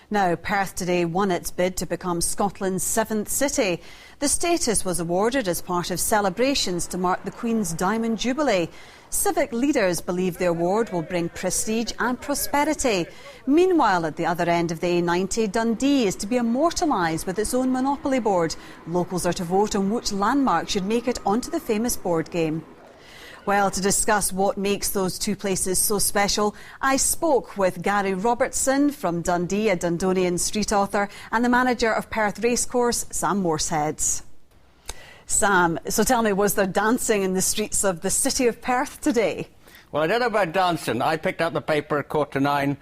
Now, Perth today won its bid to become Scotland's 7th city. The status was awarded as part of celebrations to mark the Queen's Diamond Jubilee. Civic leaders believe the award will bring prestige and prosperity. Meanwhile, at the other end of the A90, Dundee is to be immortalised with its own Monopoly board. Locals are to vote on which landmark should make it onto the famous board game. Well, to discuss what makes those two places so special, I spoke with Gary Robertson from Dundee, a Dundonian street author, and the manager of Perth Racecourse, Sam Morshead. Sam, so tell me, was there dancing in the streets of the city of Perth today? Well, I don't know about dancing. I picked up the paper at 9:15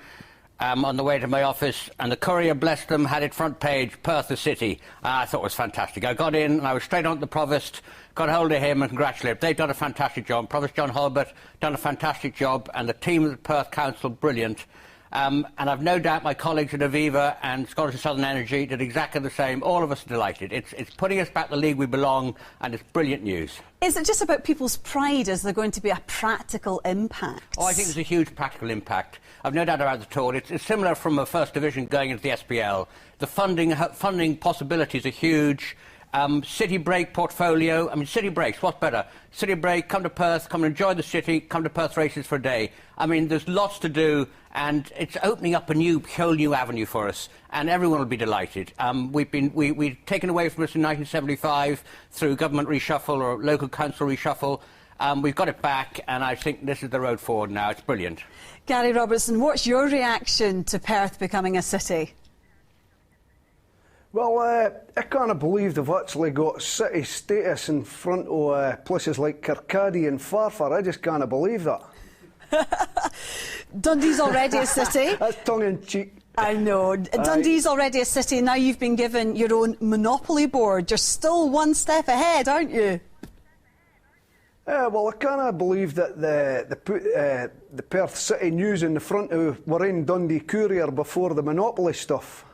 on the way to my office, and the Courier, bless them, had it front page, Perth the city. I thought it was fantastic. I got in and I was straight on to the Provost, got hold of him and congratulated him. They've done a fantastic job. Provost John Hulbert done a fantastic job, and the team at the Perth Council, brilliant. And I've no doubt my colleagues at Aviva and Scottish and Southern Energy did exactly the same. All of us are delighted. It's putting us back the league we belong, and it's brilliant news. Is it just about people's pride? Is there going to be a practical impact? Oh, I think there's a huge practical impact. I've no doubt about it at all. It's similar from a First Division going into the SPL. The funding possibilities are huge. City break portfolio. I mean, city breaks, what's better? City break, come to Perth, come and enjoy the city, come to Perth races for a day. I mean, there's lots to do, and it's opening up a whole new avenue for us, and everyone will be delighted. We've taken away from us in 1975 through government reshuffle or local council reshuffle. We've got it back, and I think this is the road forward now. It's brilliant. Gary Robertson, what's your reaction to Perth becoming a city? Well, I can't believe they've actually got city status in front of places like Kirkcaldy and Farfar. I just can't believe that. Dundee's already a city. That's tongue-in-cheek. I know. Dundee's already a city. Now you've been given your own Monopoly board. You're still one step ahead, aren't you? Well, I can't believe that the Perth City News in the front of Warren Dundee Courier before the Monopoly stuff.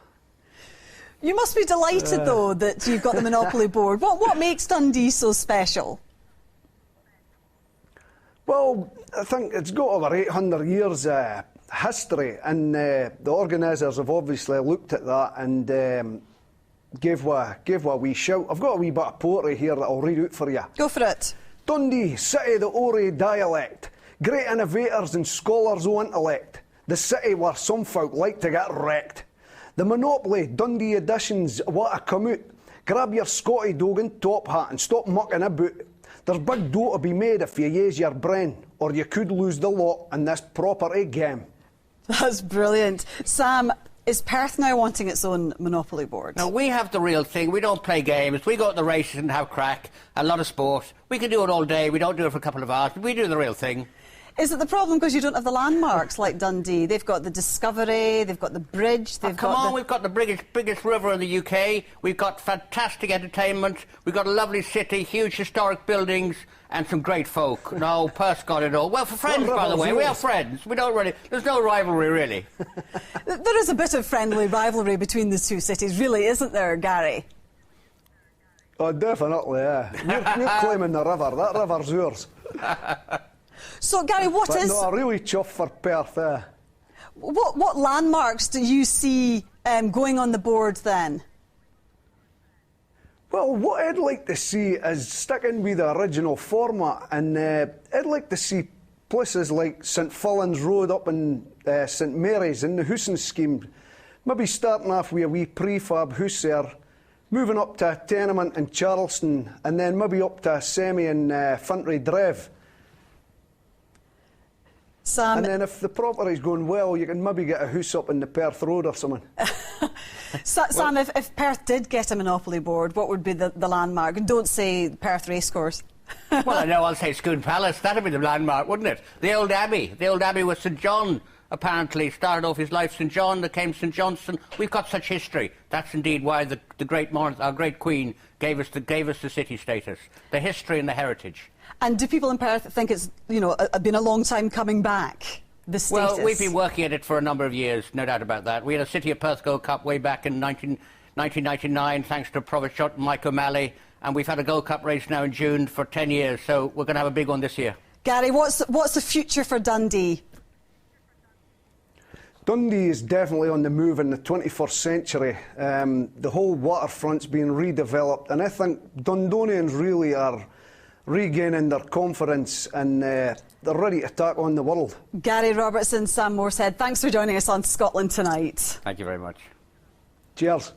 You must be delighted, though, that you've got the Monopoly board. What makes Dundee so special? Well, I think it's got over 800 years history, and the organisers have obviously looked at that and gave a wee shout. I've got a wee bit of poetry here that I'll read out for you. Go for it. Dundee, city the Ori dialect, great innovators and scholars o' intellect, the city where some folk like to get wrecked. The Monopoly Dundee editions what a come out. Grab your Scotty Dogan top hat and stop mucking about. There's big dough to be made if you use your brain, or you could lose the lot in this property game. That's brilliant. Sam, is Perth now wanting its own Monopoly board? No, we have the real thing. We don't play games. We go to the races and have crack, a lot of sport. We can do it all day. We don't do it for a couple of hours, but we do the real thing. Is it the problem because you don't have the landmarks like Dundee? They've got the Discovery, they've got the bridge, we've got the biggest river in the UK, we've got fantastic entertainment, we've got a lovely city, huge historic buildings, and some great folk. No, Perth's got it all. Well, for friends, by the way, we are friends. We don't really, there's no rivalry, really. There is a bit of friendly rivalry between the two cities, really, isn't there, Gary? Oh, definitely, yeah. We're claiming the river. That river's yours. So, Gary, No, really chuffed for Perth, What landmarks do you see going on the board then? Well, what I'd like to see is sticking with the original format, and I'd like to see places like St Fillan's Road up in St Mary's in the housing scheme. Maybe starting off with a wee prefab house there, moving up to a tenement in Charleston, and then maybe up to a semi in Fintry Drive. Sam, and then if the property's going well, you can maybe get a house up in the Perth Road or something. Sam, if Perth did get a Monopoly board, what would be the landmark? And don't say Perth Racecourse. Well, I know, I'll say Scone Palace. That'd be the landmark, wouldn't it? The old Abbey. The old Abbey was St John, apparently. Started off his life St John, that came St Johnstone. We've got such history. That's indeed why our great Queen gave us the city status. The history and the heritage. And do people in Perth think it's, been a long time coming back, the status? Well, we've been working at it for a number of years, no doubt about that. We had a City of Perth Gold Cup way back in 1999, thanks to Provost Shot and Mike O'Malley, and we've had a Gold Cup race now in June for 10 years, so we're going to have a big one this year. Gary, what's the future for Dundee? Dundee is definitely on the move in the 21st century. The whole waterfront's being redeveloped, and I think Dundonians really are regaining their confidence, and they're ready to tackle on the world. Gary Robertson, Sam Moorehead, thanks for joining us on Scotland Tonight. Thank you very much. Cheers.